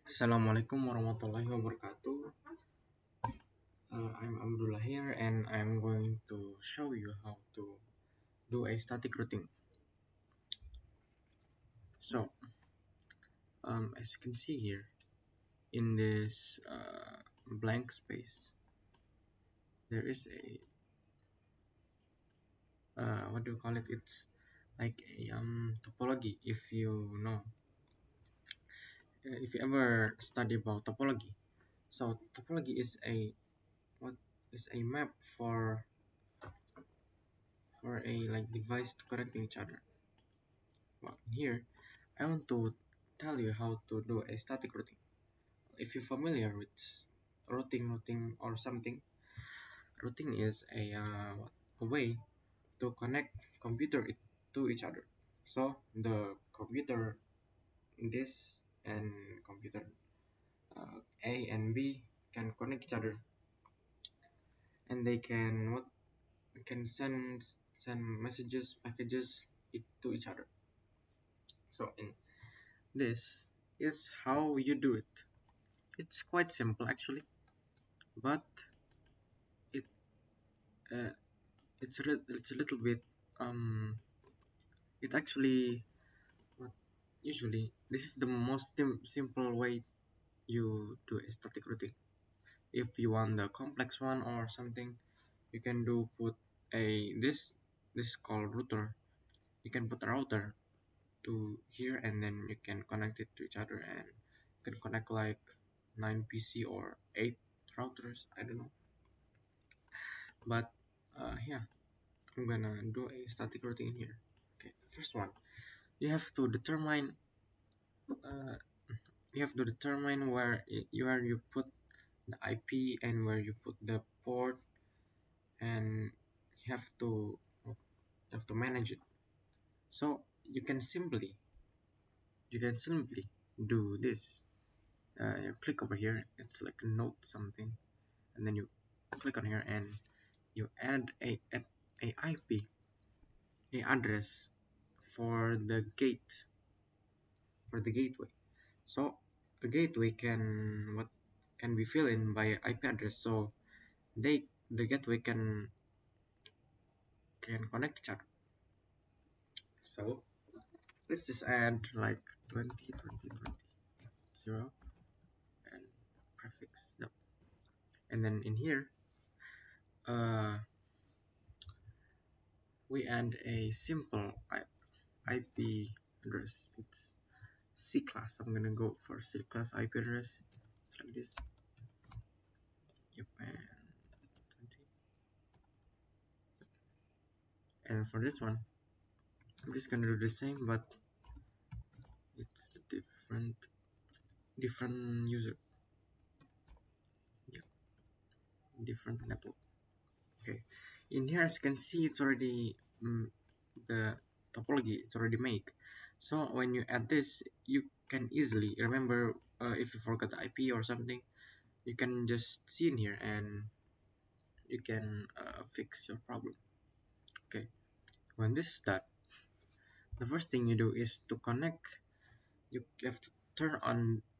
Assalamualaikum warahmatullahi wabarakatuh. I'm Abdullah here, and I'm going to show you how to do a static routing. So, as you can see here, in this blank space, there is a what do you call it? It's like a topology. If you know, if you ever study about topology, so topology is a what is a map for a like device to connect to each other. Well, here I want to tell you how to do a static routing. If you're familiar with routing or something, routing is a way to connect computer to each other. So the computer this and computer A and B can connect each other, and they can send messages packages to each other. So in this is how you do it. It's quite simple actually, but it uh, it's a little bit um it actually what usually this is the most simple way you do a static routing. If you want the complex one or something, you can do put a this is called router. You can put a router to here, and then you can connect it to each other, and you can connect like 9 PC or 8 routers, I don't know. But yeah, I'm gonna do a static routing here. Okay, the first one, you have to determine uh, where you put the IP and where you put the port, and you have to manage it. So you can simply do this. You click over here, it's like a note something, and then you click on here and you add a IP, a address for the gateway. So a gateway can be filled in by IP address. So the gateway can connect each other. So let's just add like 20 and prefix. No. And then in here uh, we add a simple IP address. It's C class. I'm gonna go for C class IP address. It's like this. Yep, and 20. And for this one, I'm just gonna do the same, but it's different user. Yeah, different network. Okay, in here as you can see, it's already the topology. It's already made. So when you add this, you can easily remember if you forgot the IP or something. You can just see in here and you can fix your problem. Okay, when this is done, the first thing you do is to connect. You have to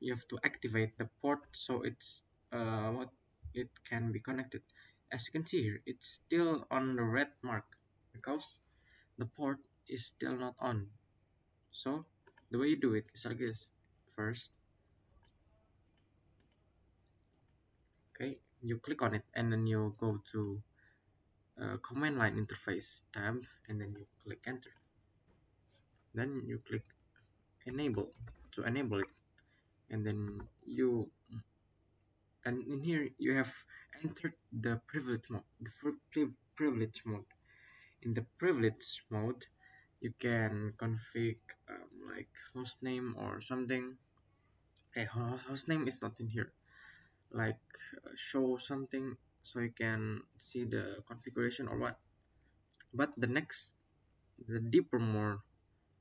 you have to activate the port so it's what it can be connected. As you can see here, it's still on the red mark because the port is still not on. So the way you do it is like this. First, okay, you click on it and then you go to command line interface tab, and then you click enter. Then you click enable to enable it, and then in here you have entered the privilege mode. Privilege mode. In the privilege mode, you can config like hostname or something. A hostname is not in here. Like show something so you can see the configuration or what. But the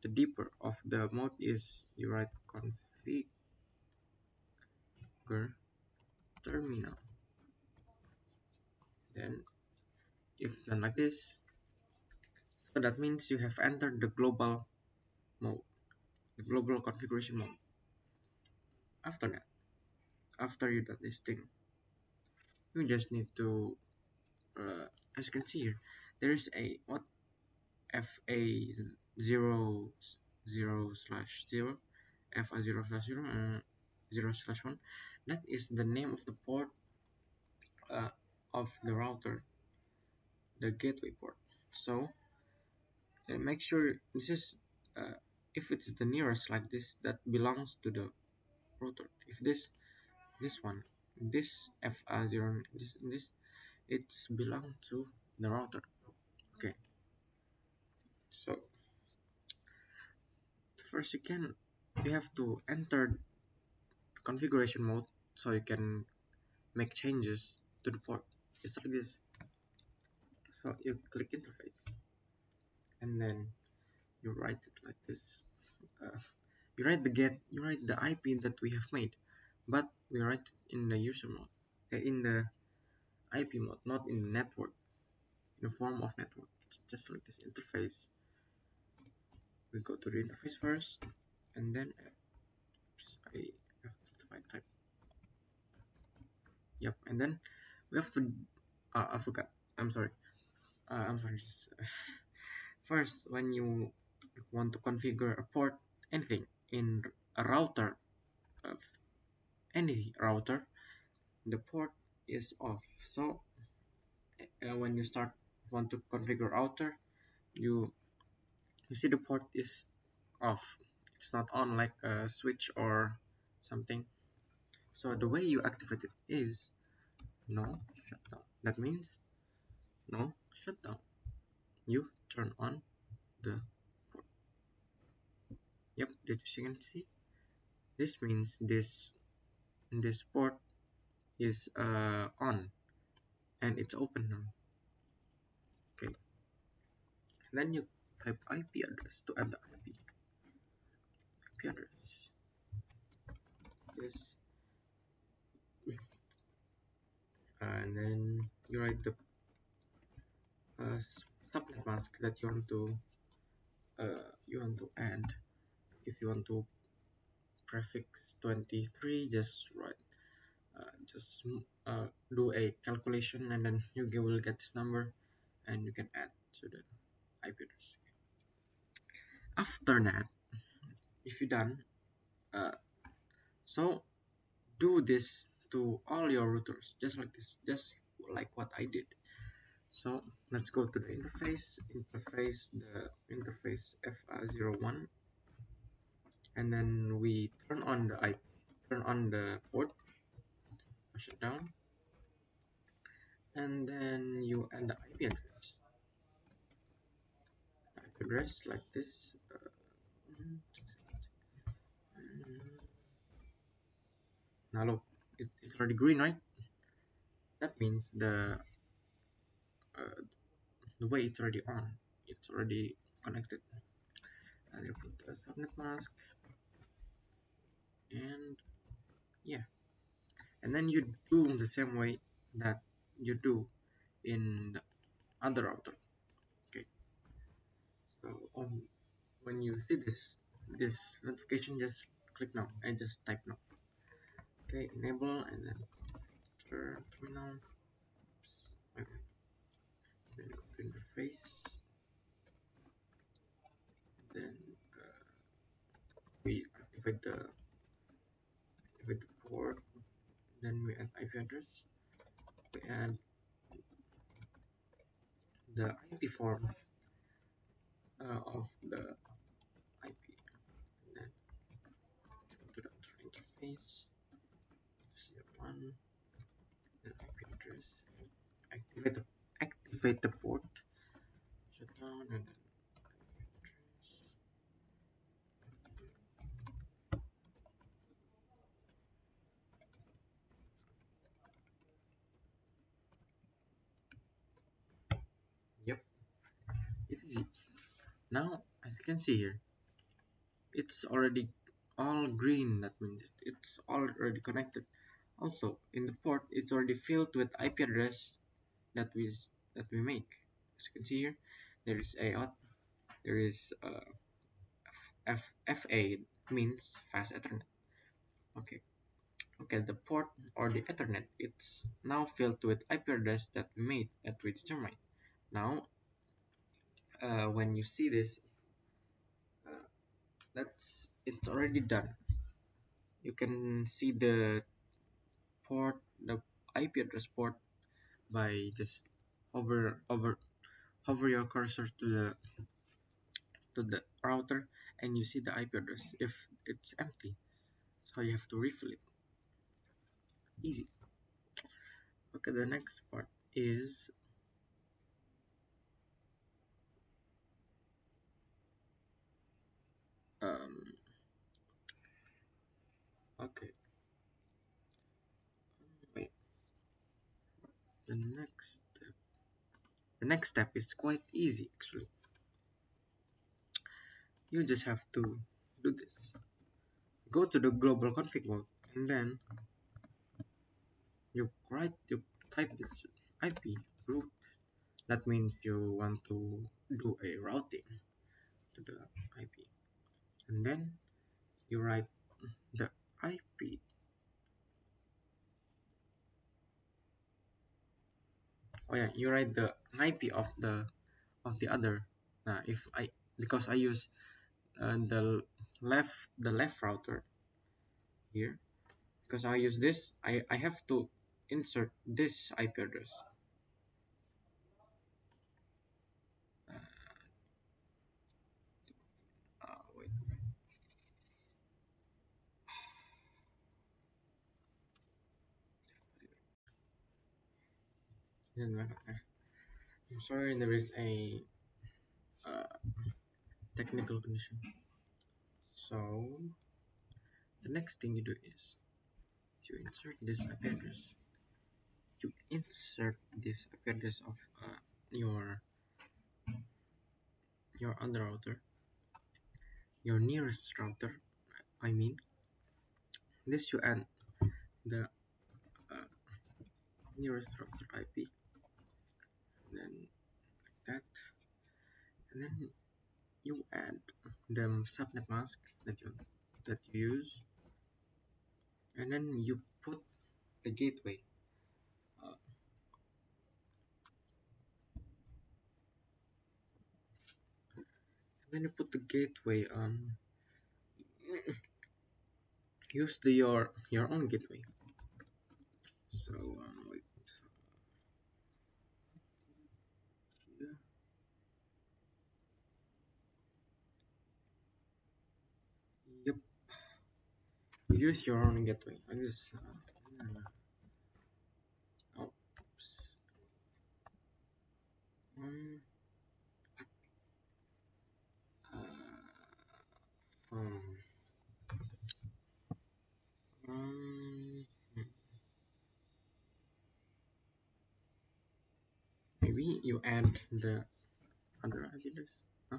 deeper of the mode is you write configure terminal. Then if done like this, so that means you have entered the global mode, the global configuration mode. After that, after you done this thing, you just need to, as you can see here, there is a what fa 0 0 slash 0 fa 0 slash 0 0 slash 1. That is the name of the port uh, of the router, the gateway port. So make sure this is uh, if it's the nearest like this, that belongs to the router. If this one, this fa0, this it's belong to the router. Okay, so first you have to enter configuration mode so you can make changes to the port. It's like this. So you click interface and then you write it like this. uh, you write the IP that we have made, but we write it in the user mode, in the IP mode, not in the network, in the form of network. It's just like this interface. We go to the interface first, and then oops, I have to find type. Yep, and then we have to. I forgot. I'm sorry. I'm sorry. First, when you want to configure a port, anything in a router of any router, the port is off. So when you want to configure router, you you see the port is off. It's not on like a switch or something. So the way you activate it is no shutdown. That means no shutdown. You turn on the port. Yep, this you can see. This means this port is on and it's open now. Okay, and then you type IP address to add the IP address. Yes, and then you write the subnet mask that you want to add. If you want to prefix 23, just write just do a calculation, and then you will get this number, and you can add to the IP address. After that, if you're done, uh, so do this to all your routers, just like this, just like what I did. So let's go to the interface fa01, and then we turn on the IP, turn on the port, push it down, and then you add the IP address like this. Now look, it's already green, right? That means uh, the way it's already on, it's already connected. And you put the subnet mask, and yeah, and then you do the same way that you do in the other router. Okay, so when you see this notification, just click no and just type no. Okay, enable, and then terminal. Okay, then go to interface, then we activate the port, then we add IP address, we add the IP form of the IP, and then go to the interface, one, then IP address, activate the port, shut down, and then address. Yep, it's easy. Now, as you can see here, it's already all green. That means it's already connected. Also, in the port, it's already filled with IP address that we make. As you can see here, there is AOT, there is FA means fast Ethernet. Okay, Okay, the port or the Ethernet, it's now filled with IP address that we made, that we determined. Now, when you see this, uh, that's it's already done. You can see the port, the IP address port by just hover your cursor to the router, and you see the IP address. If it's empty, so you have to refill it. Easy. Okay, the next part is um okay, wait. The next step is quite easy actually. You just have to do this. Go to the global config mode, and then you type this IP root. That means you want to do a routing to the IP, and then you write the IP. Oh yeah, you write the IP of the other. If I because I use the left router here, because I use this, I have to insert this IP address. Uh, Wait, I'm sorry, there is a uh, technical condition. So the next thing you do is to insert this IP address. You insert this IP address of your your other router, your nearest router. I mean, this you add the uh, nearest router IP, then that, and then you add the subnet mask that you use, and then you put the gateway. Uh, then you put the gateway on. Use your own gateway. So wait, yeah. Yep. Use your own gateway. I just oh, oops. Um, uh, um, um, hmm. Maybe you add the other ideas. Huh?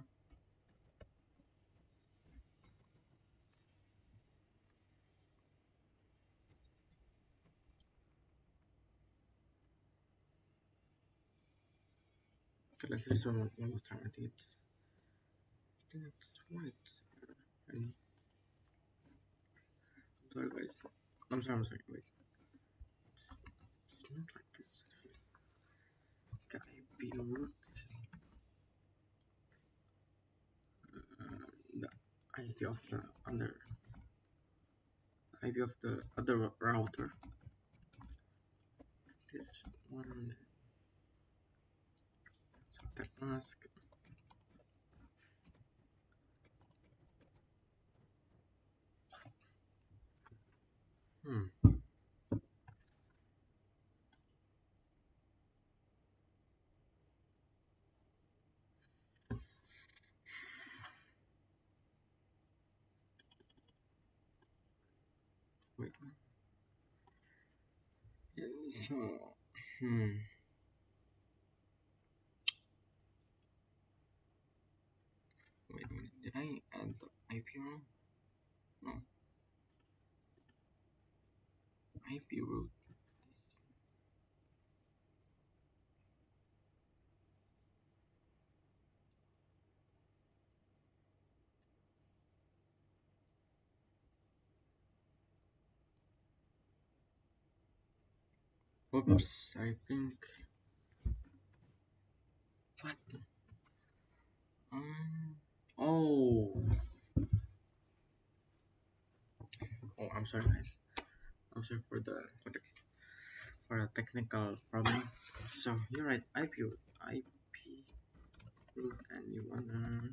Okay, let's do this one more time. I think it's right. And sorry, guys. I'm sorry. Wait, it's not like this. Okay, IP root. The IP of the other router. This one. So that mask. Hmm. Wait. So. Hmm. Wait a minute. Did I add the IP wrong? No. IP root. Oops, I think what? Um, oh, oh, I'm sorry, guys. I'm sorry for the technical problem. So you're right, IP root, and you wanna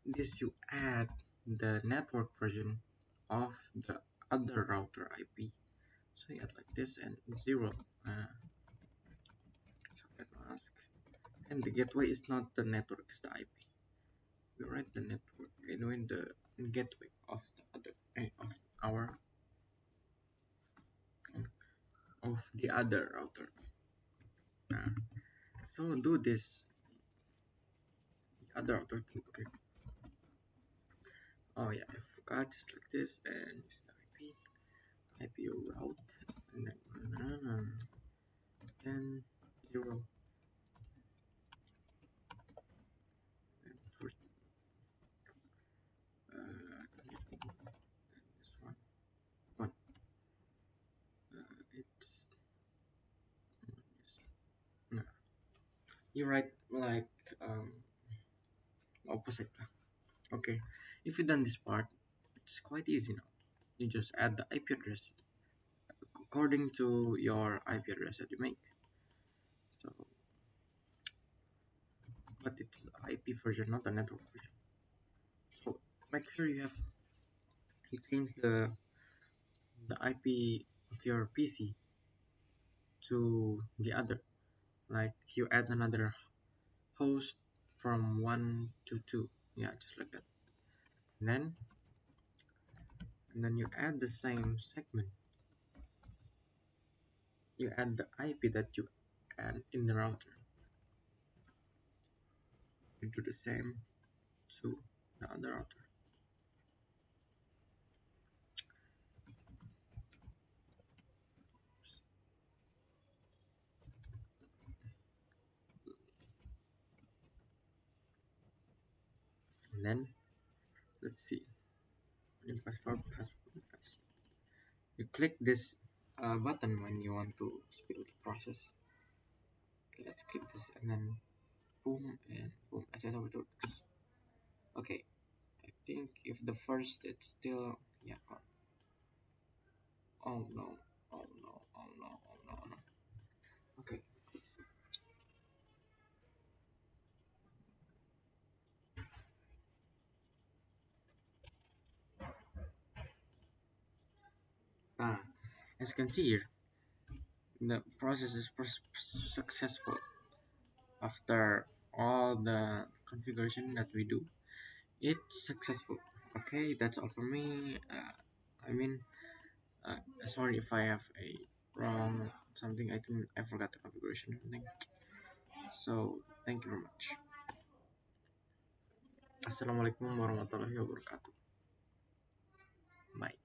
this you add the network version of the other router IP. So you add like this and 0 socket mask, and the gateway is not the network, it's the IP. We write the network anyway, the gateway of the other of our of the other router. uh, so do this the other router too. Okay, oh yeah, I forgot, just like this, and the IP route, and then 0, and first this one it's no, you write like opposite lah. Okay, if you done this part, it's quite easy now. You just add the IP address according to your IP address that you make. So, but it's the IP version, not the network version. So make sure you change the IP of your PC to the other. Like you add another host from 1 to 2. Yeah, just like that. And then you add the same segment. You add the IP that you add in the router. You do the same to the other router. And then let's see. You click this button when you want to speed up the process. Okay, let's click this and then boom and boom. As I thought it works. Okay, I think if the first it's still yeah. Oh no! Oh no! Oh no! Oh no! Oh, no. Okay. Ah, as you can see here, the process is successful after all the configuration that we do. It's successful. Okay, that's all for me. I mean, sorry if I have a wrong something. I think I forgot the configuration or something. So thank you very much. Assalamualaikum warahmatullahi wabarakatuh. Bye.